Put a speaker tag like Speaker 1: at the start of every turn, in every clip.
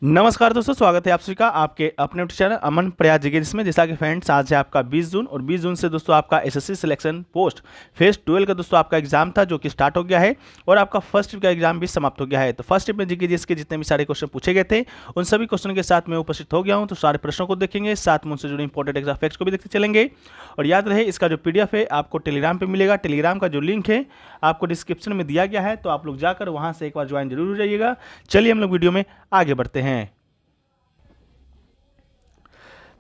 Speaker 1: नमस्कार दोस्तों, स्वागत है आप सभी का आपके अपने यूट्यूब चैनल अमन प्रयास जिगे, जिसमें जैसा कि फ्रेंड्स आज है आपका 20 जून और 20 जून से दोस्तों आपका एसएससी सिलेक्शन पोस्ट फेज 12 का दोस्तों आपका एग्जाम था जो कि स्टार्ट हो गया है और आपका फर्स्ट ट्रिप का एग्जाम भी समाप्त हो गया है। तो फर्स्ट ट्रिप में जीके जिसके जितने भी सारे क्वेश्चन पूछे गए थे उन सभी क्वेश्चन के साथ मैं उपस्थित हो गया हूँ। तो सारे प्रश्नों को देखेंगे, साथ में उनसे जुड़े इंपॉर्टेंट एग्जाम फैक्ट्स को भी देखते चलेंगे। और याद रहे इसका जो पीडीएफ है आपको टेलीग्राम पर मिलेगा। टेलीग्राम का जो लिंक है आपको डिस्क्रिप्शन में दिया गया है, तो आप लोग जाकर वहाँ से एक बार ज्वाइन जरूर हो जाइएगा। चलिए हम लोग वीडियो में आगे बढ़ते हैं।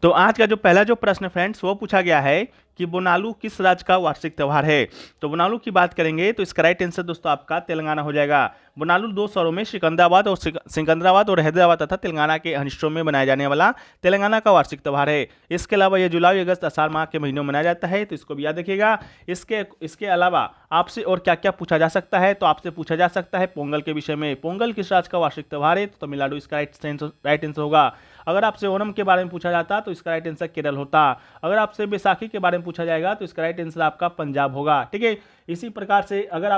Speaker 1: तो आज का जो पहला जो प्रश्न फ्रेंड्स वो पूछा गया है कि बोनालू किस राज्य का वार्षिक त्यौहार है। तो बोनालू की बात करेंगे तो इसका राइट आंसर दोस्तों आपका तेलंगाना हो जाएगा। बोनालू दो शहरों में सिकंदराबाद और हैदराबाद तथा तेलंगाना के हिस्सों में मनाया जाने वाला तेलंगाना का वार्षिक त्यौहार है। इसके अलावा ये जुलाई अगस्त आषाढ़ माह के महीनों में मनाया जाता है, तो इसको भी याद रखिएगा। इसके अलावा आपसे और क्या क्या पूछा जा सकता है, तो आपसे पूछा जा सकता है पोंगल के विषय में। पोंगल किस राज्य का वार्षिक त्यौहार है, तो तमिलनाडु इसका राइट आंसर होगा। अगर आपसे ओणम के बारे में पूछा जाता तो इसका राइट आंसर केरल होता। अगर आपसे बैसाखी के बारे में पूछा जाएगा तो इसका राइट आंसर आपका पंजाब होगा। ठीक है, इसी प्रकार से अगर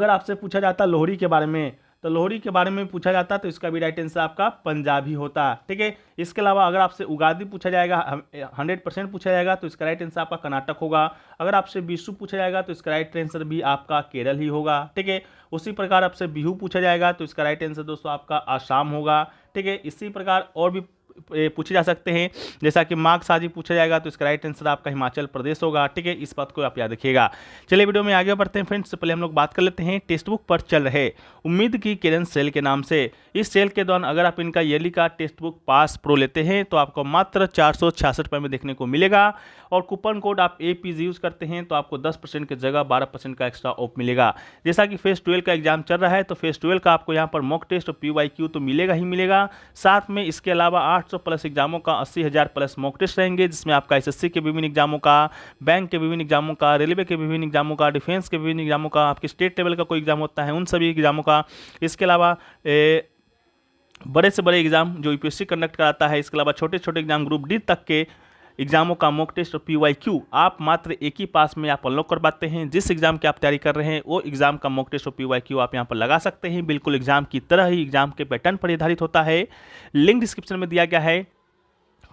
Speaker 1: आपसे पूछा जाता लोहड़ी के बारे में, तो लोहड़ी के बारे में पूछा जाता तो इसका भी राइट आंसर आपका पंजाब ही होता। ठीक है, इसके अलावा अगर आपसे उगादी पूछा जाएगा 100% पूछा जाएगा तो इसका राइट आंसर आपका कर्नाटक होगा। अगर आपसे विशु पूछा जाएगा तो इसका राइट आंसर भी आपका केरल ही होगा। ठीक है, उसी प्रकार आपसे बिहू पूछा जाएगा तो इसका राइट आंसर दोस्तों आपका आसाम होगा। ठीक है, इसी प्रकार और भी पूछे जा सकते हैं, जैसा कि माघ साजी पूछा जाएगा तो इसका राइट आंसर आपका हिमाचल प्रदेश होगा। ठीक है, इस बात को आप याद रखिएगा। चलिए वीडियो में आगे बढ़ते हैं फ्रेंड्स। पहले हम लोग बात कर लेते हैं टेक्स्ट बुक पर चल रहे उम्मीद की किरण सेल के नाम से। इस सेल के दौरान अगर आप इनका ईयरली का टेक्स्ट बुक पास प्रो लेते हैं तो आपको मात्र 466 रुपये में देखने को मिलेगा। और कूपन कोड आप APG यूज करते हैं तो आपको 10% की जगह 12% का एक्स्ट्रा ऑफ मिलेगा। जैसा कि फेज 12 का एग्जाम चल रहा है तो फेज 12 का आपको यहाँ पर मॉक टेस्ट और PYQ तो मिलेगा ही मिलेगा। साथ में इसके अलावा 800 प्लस एग्जामों का 80,000 प्लस मॉक टेस्ट रहेंगे, जिसमें आपका SSC के विभिन्न एग्जामों का, बैंक के विभिन्न एग्जामों का, रेलवे के विभिन्न एग्जामों का, डिफेंस के विभिन्न एग्जामों का, आपके स्टेट लेवल का कोई एग्जाम होता है उन सभी एग्जामों का। इसके अलावा बड़े से बड़े एग्जाम जो यूपीएससी कंडक्ट कराता है, इसके अलावा छोटे छोटे एग्जाम ग्रुप डी तक के एग्जामों का मॉक टेस्ट और PYQ आप मात्र एक ही पास में आप अनलॉक कर पाते हैं। जिस एग्जाम की आप तैयारी कर रहे हैं वो एग्जाम का मॉक टेस्ट और PYQ आप यहाँ पर लगा सकते हैं। बिल्कुल एग्जाम की तरह ही एग्जाम के पैटर्न पर आधारित होता है। लिंक डिस्क्रिप्शन में दिया गया है।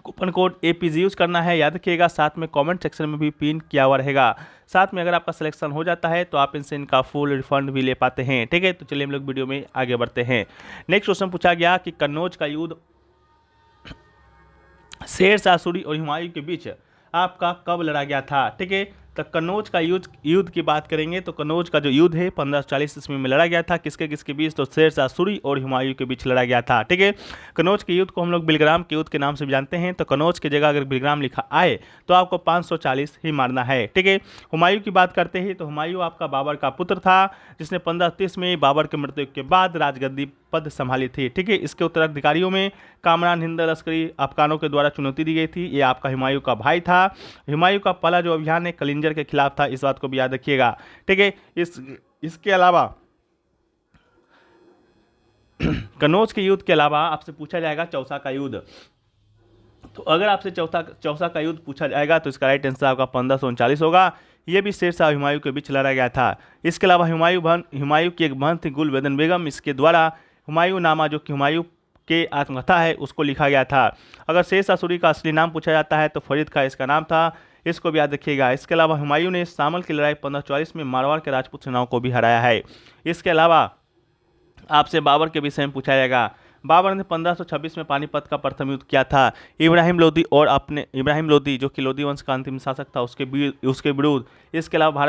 Speaker 1: कूपन कोड APG यूज करना है, याद रखिएगा। साथ में कमेंट सेक्शन में भी पिन किया हुआ रहेगा। साथ में अगर आपका सिलेक्शन हो जाता है तो आप इनसे इनका फुल रिफंड भी ले पाते हैं। ठीक है, तो चलिए हम लोग वीडियो में आगे बढ़ते हैं। नेक्स्ट क्वेश्चन पूछा गया कि कन्नौज का युद्ध शेर शाह सूरी और हुमायूं के बीच आपका कब लड़ा गया था। ठीक है, तो कन्नौज का युद्ध की बात करेंगे तो कन्नौज का जो युद्ध है 1540 ईस्वी में लड़ा गया था। किसके किसके बीच, तो शेर शाह सूरी और हुमायूं के बीच लड़ा गया था। ठीक है, कन्नौज के युद्ध को हम लोग बिलग्राम के युद्ध के नाम से भी जानते हैं। तो कन्नौज की जगह अगर बिलग्राम लिखा आए तो आपको 540 ही मारना है। ठीक है, हुमायूं की बात करते हैं तो हुमायूं आपका बाबर का पुत्र था, जिसने 1530 में बाबर के मृत्यु के बाद राजगद्दी पद संभाली थी। ठीक है, इसके उत्तराधिकारियों में कामरान हिंद लश्करी अफगानों के द्वारा चुनौती दी गई थी। ये आपका हुमायूं का भाई था। हुमायूं का पहला जो अभियान है कलिंजर के खिलाफ था, इस बात को भी याद रखिएगा। ठीक है, इसके अलावा कन्नौज के युद्ध के अलावा आपसे पूछा जाएगा चौसा का युद्ध। तो अगर आपसे चौसा का युद्ध पूछा जाएगा तो इसका राइट आंसर आपका 1539 होगा। यह भी शेर शाह हुमायूं के बीच लड़ा गया था। इसके अलावा हुमायूं की एक बहन थी गुलबदन बेगम, इसके द्वारा हुमायूं नामा जो कि हुमायूं के आत्मकथा है उसको लिखा गया था। अगर शेर शाह सूरी का असली नाम पूछा जाता है तो फरीद खां इसका नाम था, इसको भी याद रखिएगा। इसके अलावा हुमायूं ने शामल की लड़ाई 1544 में मारवाड़ के राजपूत सेनाओं को भी हराया है। इसके अलावा आपसे बाबर के विषय में पूछा जाएगा। बाबर ने 1526 में पानीपत का प्रथम युद्ध किया था। इब्राहिम लोदी जो कि लोदी वंश का अंतिम शासक था उसके विरुद्ध। इसके अलावा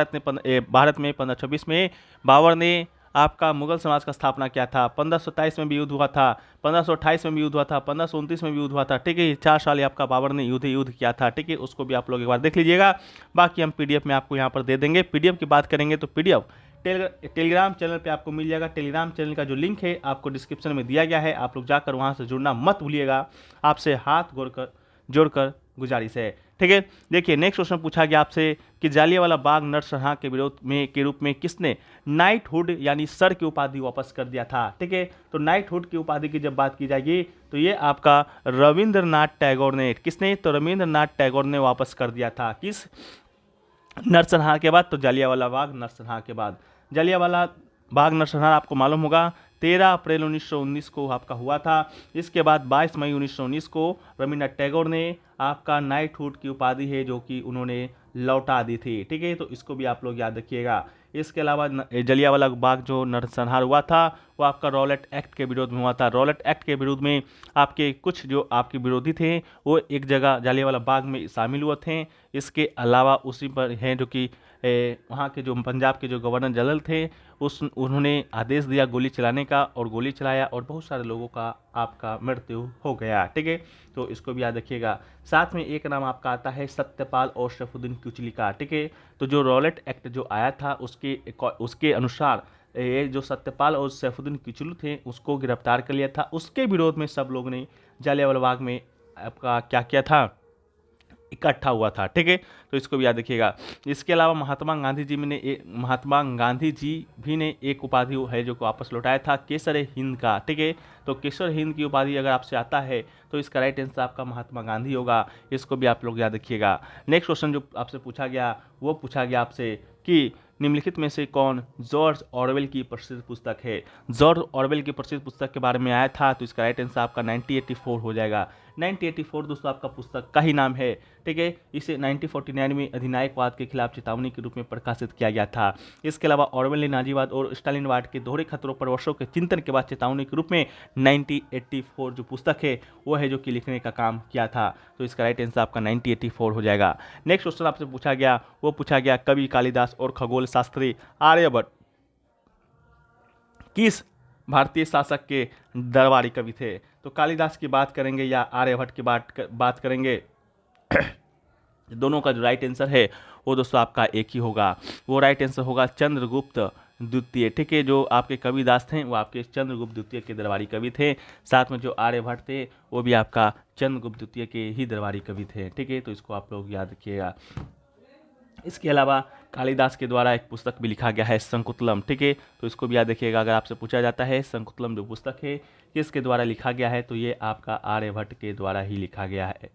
Speaker 1: भारत में 1526 में बाबर ने आपका मुगल समाज का स्थापना किया था। 1527 में भी युद्ध हुआ था, 1528 में भी युद्ध हुआ था, 1529 में भी युद्ध हुआ था। ठीक है, 4 साल आपका बाबर ने युद्ध किया था। ठीक है, उसको भी आप लोग एक बार देख लीजिएगा। बाकी हम PDF में आपको यहाँ पर दे देंगे। PDF की बात करेंगे तो PDF टेलीग्राम चैनल पे आपको मिल जाएगा। टेलीग्राम चैनल का जो लिंक है आपको डिस्क्रिप्शन में दिया गया है, आप लोग जाकर वहाँ से जुड़ना मत भूलिएगा। आपसे हाथ जोड़कर गुजारिश है। ठीक है, देखिए नेक्स्ट क्वेश्चन पूछा गया आपसे कि जालियांवाला बाग नरसंहार के विरोध में के रूप में किसने नाइटहुड यानी सर की उपाधि वापस कर दिया था। ठीक है, तो नाइटहुड की उपाधि की जब बात की जाएगी तो ये आपका रविंद्रनाथ टैगोर ने, किसने, तो रविंद्रनाथ टैगोर ने वापस कर दिया था। किस नरसंहार के बाद, तो जालियांवाला बाग नरसंहार के बाद। जालियांवाला बाग नरसंहार आपको मालूम होगा 13 अप्रैल 1919 को आपका हुआ था। इसके बाद 22 मई 1919 को रविन्द्रनाथ टैगोर ने आपका नाइटहुड की उपाधि है जो कि उन्होंने लौटा दी थी। ठीक है, तो इसको भी आप लोग याद रखिएगा। इसके अलावा जलियांवाला बाग जो नरसंहार हुआ था वो आपका रॉलेट एक्ट के विरोध में हुआ था। रॉलेट एक्ट के विरोध में आपके कुछ जो आपके विरोधी थे वो एक जगह जलियांवाला बाग में शामिल हुए थे। इसके अलावा उसी पर हैं जो कि वहाँ के जो पंजाब के जो गवर्नर जनरल थे उन्होंने आदेश दिया गोली चलाने का और गोली चलाया और बहुत सारे लोगों का आपका मृत्यु हो गया। ठीक है, तो इसको भी याद रखिएगा। साथ में एक नाम आपका आता है सत्यपाल और सैफुद्दीन किचलू का। ठीक है, तो जो रॉलेट एक्ट जो आया था उसके अनुसार ये जो सत्यपाल और सैफुद्दीन किचलू थे उसको गिरफ्तार कर लिया था। उसके विरोध में सब लोग ने जलियांवाला बाग में आपका क्या किया था, इकट्ठा हुआ था। ठीक है, तो इसको भी याद रखिएगा। इसके अलावा महात्मा गांधी जी भी ने एक उपाधि है जो को वापस लौटाया था, केसर हिंद का। ठीक है, तो केसर हिंद की उपाधि अगर आपसे आता है तो इसका राइट आंसर आपका महात्मा गांधी होगा। इसको भी आप लोग याद रखिएगा। नेक्स्ट क्वेश्चन जो आपसे पूछा गया वो पूछा गया आपसे कि निम्नलिखित में से कौन जॉर्ज ऑरवेल की प्रसिद्ध पुस्तक है। जॉर्ज ऑरवेल की प्रसिद्ध पुस्तक के बारे में आया था तो इसका राइट आंसर आपका 1984 हो जाएगा। 1984 दोस्तों आपका पुस्तक का ही नाम है। ठीक है, इसे 1949 में अधिनायकवाद के खिलाफ चेतावनी के रूप में प्रकाशित किया गया था। इसके अलावा ऑरवेल ने नाजीवाद और स्टालिनवाद के दोहरे खतरों पर वर्षों के चिंतन के बाद चेतावनी के रूप में 1984 जो पुस्तक है वो है जो कि लिखने का काम किया था। तो इसका राइट आंसर आपका 1984 हो जाएगा। नेक्स्ट क्वेश्चन आपसे पूछा गया वो पूछा गया कवि कालिदास और खगोल शास्त्री आर्यभट्ट किस भारतीय शासक के दरबारी कवि थे। तो कालिदास की बात करेंगे या आर्यभट्ट की बात करेंगे दोनों का जो राइट आंसर है वो दोस्तों आपका एक ही होगा। वो राइट आंसर होगा चंद्रगुप्त द्वितीय। ठीक है, जो आपके कविदास थे वो आपके चंद्रगुप्त द्वितीय के दरबारी कवि थे। साथ में जो आर्यभट्ट थे वो भी आपका चंद्रगुप्त द्वितीय के ही दरबारी कवि थे। ठीक है, तो इसको आप लोग याद रखिएगा। इसके अलावा कालिदास के द्वारा एक पुस्तक भी लिखा गया है शंकुतलम। ठीक है, तो इसको भी याद रखिएगा। अगर आपसे पूछा जाता है शंकुतलम जो पुस्तक है किसके द्वारा लिखा गया है तो ये आपका आर्यभट्ट के द्वारा ही लिखा गया है।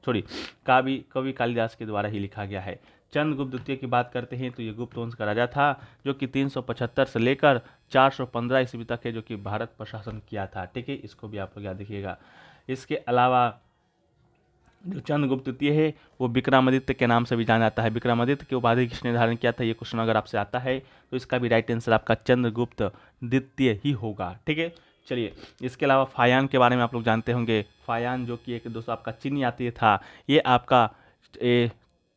Speaker 1: कवि कालिदास के द्वारा ही लिखा गया है। चंद्रगुप्त द्वितीय की बात करते हैं तो ये गुप्त वंश का राजा था जो कि 375 से लेकर 415 ईस्वी तक है जो कि भारत पर शासन किया था। ठीक है, इसको भी आप लोग याद रखिएगा। इसके अलावा जो चंद्रगुप्त द्वितीय है वो विक्रमादित्य के नाम से भी जाना जाता है। विक्रमादित्य की उपाधि किसने धारण किया था, ये क्वेश्चन अगर आपसे आता है तो इसका भी राइट आंसर आपका चंद्रगुप्त द्वितीय ही होगा। ठीक है, चलिए इसके अलावा फायान के बारे में आप लोग जानते होंगे। फायान जो कि एक दोस्तों आपका चीनी यात्री था, ये आपका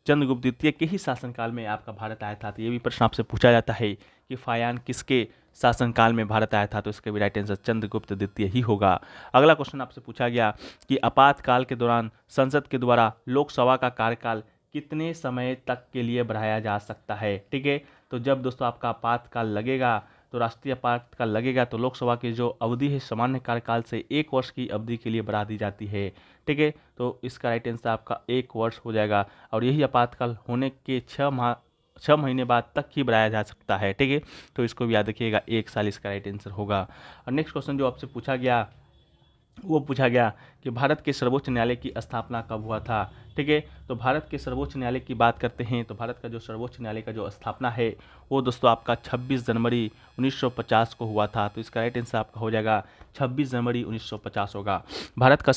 Speaker 1: चंद्रगुप्त द्वितीय के ही शासनकाल में आपका भारत आया था। तो ये भी प्रश्न आपसे पूछा जाता है कि फायान किसके शासनकाल में भारत आया था, तो इसका भी राइट आंसर चंद्रगुप्त द्वितीय ही होगा। अगला क्वेश्चन आपसे पूछा गया कि आपातकाल के दौरान संसद के द्वारा लोकसभा का कार्यकाल कितने समय तक के लिए बढ़ाया जा सकता है। ठीक है, तो जब दोस्तों आपका आपातकाल लगेगा तो राष्ट्रीय आपातकाल लगेगा तो लोकसभा की जो अवधि है सामान्य कार्यकाल से 1 वर्ष की अवधि के लिए बढ़ा दी जाती है। ठीक है, तो इसका राइट आंसर आपका 1 वर्ष हो जाएगा और यही आपातकाल होने के 6 महीने बाद तक ही बढ़ाया जा सकता है। ठीक है, तो इसको भी याद रखिएगा 1 साल इसका राइट आंसर होगा। और नेक्स्ट क्वेश्चन जो आपसे पूछा गया वो पूछा गया कि भारत के सर्वोच्च न्यायालय की स्थापना कब हुआ था। ठीक है, तो भारत के सर्वोच्च न्यायालय की बात करते हैं तो भारत का जो सर्वोच्च न्यायालय का जो स्थापना है वो दोस्तों आपका 26 जनवरी 1950 को हुआ था। तो इसका राइट आंसर आपका हो जाएगा 26 जनवरी 1950 होगा। भारत का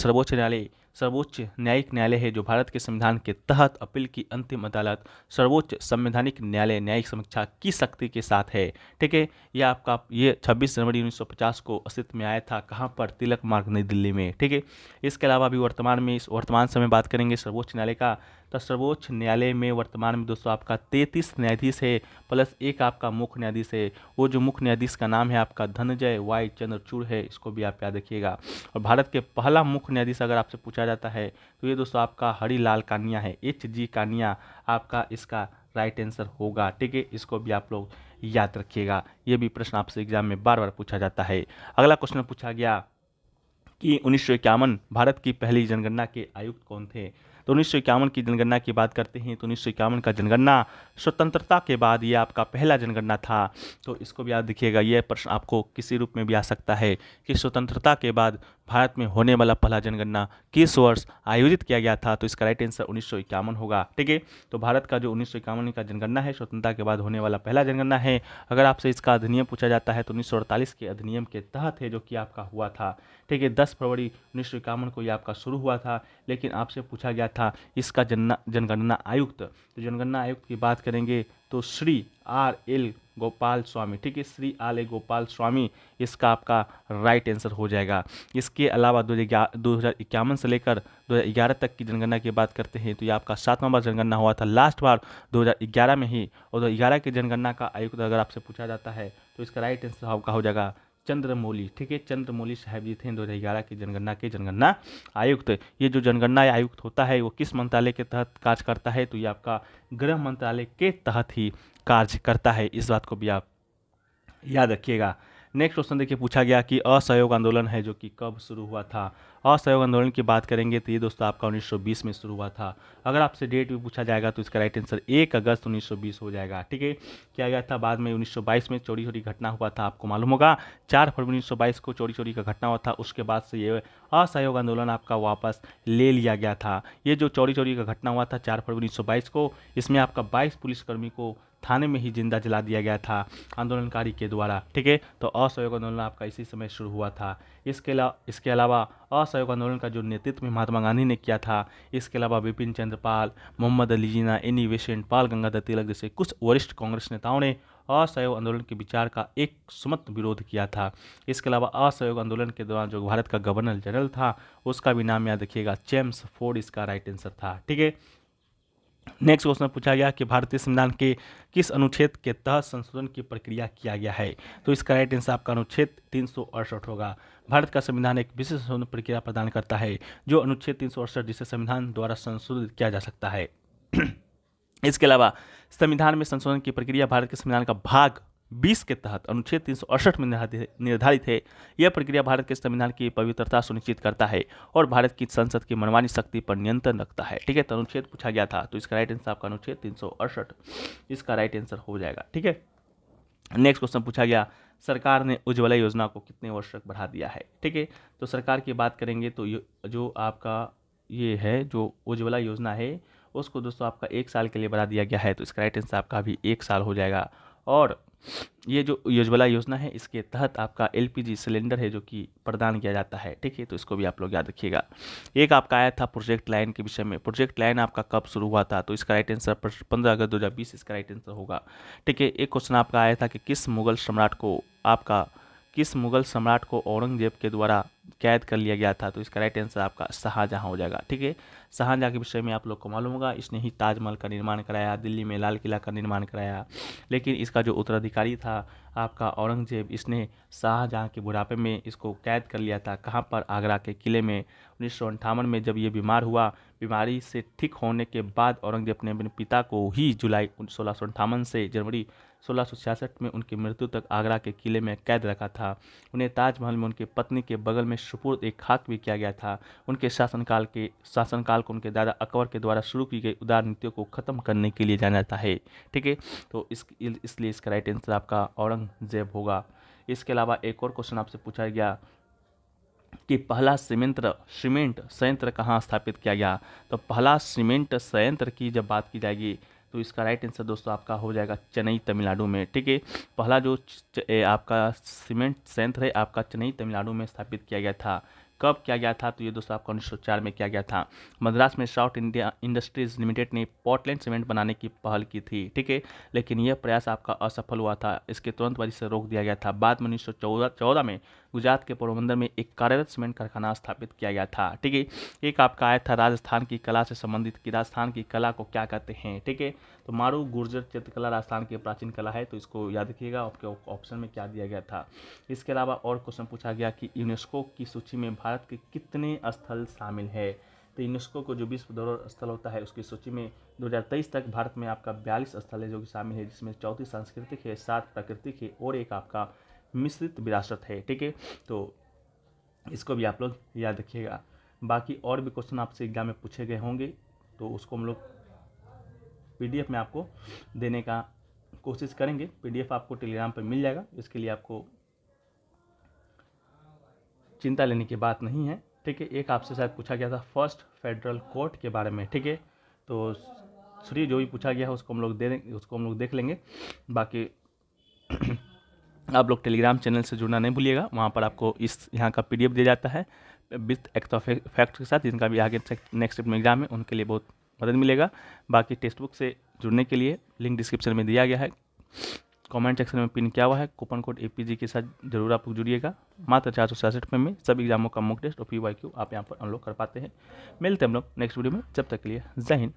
Speaker 1: सर्वोच्च न्यायिक न्यायालय है जो भारत के संविधान के तहत अपील की अंतिम अदालत सर्वोच्च संवैधानिक न्यायालय न्यायिक समीक्षा की शक्ति के साथ है। ठीक है, ये 26 जनवरी 1950 को अस्तित्व में आया था। कहाँ पर, तिलक मार्ग नई दिल्ली में। ठीक है, इसके अलावा अभी वर्तमान समय बात करेंगे सर्वोच्च न्यायालय का। तो सर्वोच्च न्यायालय में वर्तमान में दोस्तों आपका 33 न्यायाधीश है प्लस एक आपका मुख्य न्यायाधीश है। वो जो मुख्य न्यायाधीश का नाम है आपका धनंजय वाई चंद्रचूड़ है, इसको भी आप याद रखिएगा। और भारत के पहला मुख्य न्यायाधीश अगर आपसे पूछा जाता है तो ये दोस्तों आपका हरिलाल कानिया है, HG कानिया आपका इसका राइट आंसर होगा। ठीक है, इसको भी आप लोग याद रखिएगा। ये भी प्रश्न आपसे एग्जाम में बार बार पूछा जाता है। अगला क्वेश्चन पूछा गया कि 1951 भारत की पहली जनगणना के आयुक्त कौन थे। तो 1951 की जनगणना की बात करते हैं तो 1951 का जनगणना स्वतंत्रता के बाद ये आपका पहला जनगणना था। तो इसको भी याद रखिएगा। यह प्रश्न आपको किसी रूप में भी आ सकता है कि स्वतंत्रता के बाद भारत में होने वाला पहला जनगणना किस वर्ष आयोजित किया गया था? तो इसका राइट आंसर 1951 होगा। ठीक है, तो भारत का जो 1951 का जनगणना है, स्वतंत्रता के बाद होने वाला पहला जनगणना है। अगर आपसे इसका अधिनियम पूछा जाता है तो 1948 के अधिनियम के तहत है, जो कि आपका हुआ था। ठीक है, 10 फरवरी 1951 को ये आपका शुरू हुआ था। लेकिन आपसे पूछा गया था इसका जनगणना आयुक्त। तो जनगणना आयुक्त की बात करेंगे तो श्री आर एल गोपाल स्वामी। ठीक है, श्री आर एल गोपाल स्वामी इसका आपका राइट आंसर हो जाएगा। इसके अलावा 2051 से लेकर 2011 तक की जनगणना की बात करते हैं तो ये आपका 7वां बार जनगणना हुआ था, लास्ट बार 2011 में ही। और 2011 की जनगणना का आयुक्त अगर आपसे पूछा जाता है तो इसका राइट आंसर आपका हो जाएगा चंद्रमौली। ठीक है, चंद्रमौली साहब जी थे 2011 की जनगणना के जनगणना आयुक्त। ये जो जनगणना आयुक्त होता है वो किस मंत्रालय के तहत कार्य करता है? तो ये आपका गृह मंत्रालय के तहत ही कार्य करता है। इस बात को भी आप याद रखिएगा। नेक्स्ट क्वेश्चन देखिए, पूछा गया कि असहयोग आंदोलन है जो कि कब शुरू हुआ था? असहयोग आंदोलन की बात करेंगे तो ये दोस्तों आपका 1920 में शुरू हुआ था। अगर आपसे डेट भी पूछा जाएगा तो इसका राइट आंसर 1 अगस्त 1920 हो जाएगा। ठीक है, किया गया था। बाद में 1922 में चोरी चोरी घटना हुआ था, आपको मालूम होगा। 4 फरवरी 1922 को चोरी चोरी का घटना हुआ था। उसके बाद से ये असहयोग आंदोलन आपका वापस ले लिया गया था। ये जो चोरी चोरी का घटना हुआ था 4 फरवरी 1922 को, इसमें आपका 22 पुलिसकर्मी को थाने में ही जिंदा जला दिया गया था आंदोलनकारी के द्वारा। ठीक है, तो असहयोग आंदोलन आपका इसी समय शुरू हुआ था। इसके अलावा असहयोग आंदोलन का जो नेतृत्व महात्मा गांधी ने किया था, इसके अलावा बिपिन चंद्र पाल, मोहम्मद अली जिन्ना, एनी बेसेंट, बाल गंगाधर तिलक जैसे कुछ वरिष्ठ कांग्रेस नेताओं ने असहयोग आंदोलन के विचार का एक सुमत विरोध किया था। इसके अलावा असहयोग आंदोलन के दौरान जो भारत का गवर्नर जनरल था उसका भी नाम याद रखिएगा, जेम्स फोर्ड इसका राइट आंसर था। ठीक है, नेक्स्ट क्वेश्चन पूछा गया कि भारतीय संविधान के किस अनुच्छेद के तहत संशोधन की प्रक्रिया किया गया है? तो इसका राइट आंसर आपका अनुच्छेद 368 होगा। भारत का संविधान एक विशेष संशोधन प्रक्रिया प्रदान करता है, जो अनुच्छेद 368 जिसे संविधान द्वारा संशोधित किया जा सकता है। इसके अलावा संविधान में संशोधन की प्रक्रिया भारत के संविधान का भाग 20 के तहत अनुच्छेद 368 में निर्धारित है। यह प्रक्रिया भारत के संविधान की पवित्रता सुनिश्चित करता है और भारत की संसद की मनमानी शक्ति पर नियंत्रण रखता है। ठीक है, तो अनुच्छेद पूछा गया था तो इसका राइट आंसर आपका अनुच्छेद 368 इसका राइट आंसर हो जाएगा। ठीक है, नेक्स्ट क्वेश्चन पूछा गया, सरकार ने उज्ज्वला योजना को कितने वर्ष तक बढ़ा दिया है? ठीक है, तो सरकार की बात करेंगे तो जो आपका ये है जो उज्ज्वला योजना है उसको दोस्तों आपका 1 साल के लिए बढ़ा दिया गया है। तो इसका राइट आंसर आपका भी 1 साल हो जाएगा। और ये जो उज्ज्वला योजना है इसके तहत आपका एलपीजी सिलेंडर है जो कि प्रदान किया जाता है। ठीक है, तो इसको भी आप लोग याद रखिएगा। एक आपका आया था प्रोजेक्ट लाइन के विषय में। प्रोजेक्ट लाइन आपका कब शुरू हुआ था? तो इसका राइट आंसर 15 अगस्त 2020 इसका राइट आंसर होगा। ठीक है, एक क्वेश्चन आपका आया था कि किस मुगल सम्राट को औरंगजेब के द्वारा कैद कर लिया गया था? तो इसका राइट आंसर आपका शाहजहां हो जाएगा। ठीक है, शाहजहां के विषय में आप लोग को मालूम होगा, इसने ही ताजमहल का निर्माण कराया, दिल्ली में लाल किला का निर्माण कराया। लेकिन इसका जो उत्तराधिकारी था आपका औरंगजेब, इसने शाहजहां के बुढ़ापे में इसको कैद कर लिया था। कहाँ पर? आगरा के किले में। 1958 में जब ये बीमार हुआ, बीमारी से ठीक होने के बाद औरंगजेब ने अपने पिता को ही जुलाई 1658 से जनवरी 1666 में उनकी मृत्यु तक आगरा के किले में कैद रखा था। उन्हें ताजमहल में उनकी पत्नी के बगल में सुपुर्द एक खाक भी किया गया था। उनके शासनकाल को उनके दादा अकबर के द्वारा शुरू की गई उदार नीतियों को खत्म करने के लिए जाना जाता है। ठीक है, तो इसलिए इसका राइट आंसर आपका औरंगजेब होगा। इसके अलावा एक और क्वेश्चन आपसे पूछा गया कि पहला सीमेंट संयंत्र कहाँ स्थापित किया गया? तो पहला सीमेंट संयंत्र की जब बात की जाएगी तो इसका राइट आंसर दोस्तों आपका हो जाएगा चेन्नई तमिलनाडु में। ठीक है, पहला जो आपका सीमेंट संयंत्र है आपका चेन्नई तमिलनाडु में स्थापित किया गया था। कब किया गया था? तो ये दोस्तों आपका 1904 में किया गया था। मद्रास में साउथ इंडिया इंडस्ट्रीज लिमिटेड ने पोर्टलैंड सीमेंट बनाने की पहल की थी। ठीक है, लेकिन यह प्रयास आपका असफल हुआ था, इसके तुरंत बाद इसे रोक दिया गया था। बाद में 1914 में गुजरात के पोरबंदर में एक कार्यरत सीमेंट कारखाना स्थापित किया गया था। ठीक है, एक आपका आया था राजस्थान की कला से संबंधित कि राजस्थान की कला को क्या कहते हैं। ठीक है, तो मारू गुर्जर चित्रकला राजस्थान की प्राचीन कला है, तो इसको याद रखिएगा। आपके ऑप्शन में क्या दिया गया था? इसके अलावा और क्वेश्चन पूछा गया कि यूनेस्को की सूची में भारत के कितने स्थल शामिल है? तो यूनेस्को को जो विश्व धरोहर स्थल होता है उसकी सूची में 2023 तक भारत में आपका 42 स्थल है जो कि शामिल है, जिसमें 34 सांस्कृतिक है, 7 प्राकृतिक है और एक आपका मिश्रित विरासत है। ठीक है, तो इसको भी आप लोग याद रखिएगा। बाकी और भी क्वेश्चन आपसे एग्जाम में पूछे गए होंगे तो उसको हम लोग पीडीएफ में आपको देने का कोशिश करेंगे। पीडीएफ आपको टेलीग्राम पर मिल जाएगा, इसके लिए आपको चिंता लेने की बात नहीं है, ठीक है। एक आपसे शायद पूछा गया था फर्स्ट फेडरल कोर्ट के बारे में, ठीक है। तो सॉरी, जो भी पूछा गया है उसको हम लोग देख लेंगे। बाकी आप लोग टेलीग्राम चैनल से जुड़ना नहीं भूलिएगा, वहाँ पर आपको यहाँ का PDF दिया जाता है विथ एक्ट फैक्ट के साथ, जिनका भी आगे नेक्स्ट में एग्जाम है उनके लिए बहुत मदद मिलेगा। बाकी टेक्स्ट बुक से जुड़ने के लिए लिंक डिस्क्रिप्शन में दिया गया है, कमेंट सेक्शन में पिन किया हुआ है। कूपन कोड APG के साथ जरूर आप लोग जुड़िएगा। मात्र 466 रुपये में सभी एग्जामों का मॉक टेस्ट और PYQ आप यहाँ पर अनलॉक कर पाते हैं। मिलते हैं हम लोग नेक्स्ट वीडियो में, जब तक के लिए जय हिंद।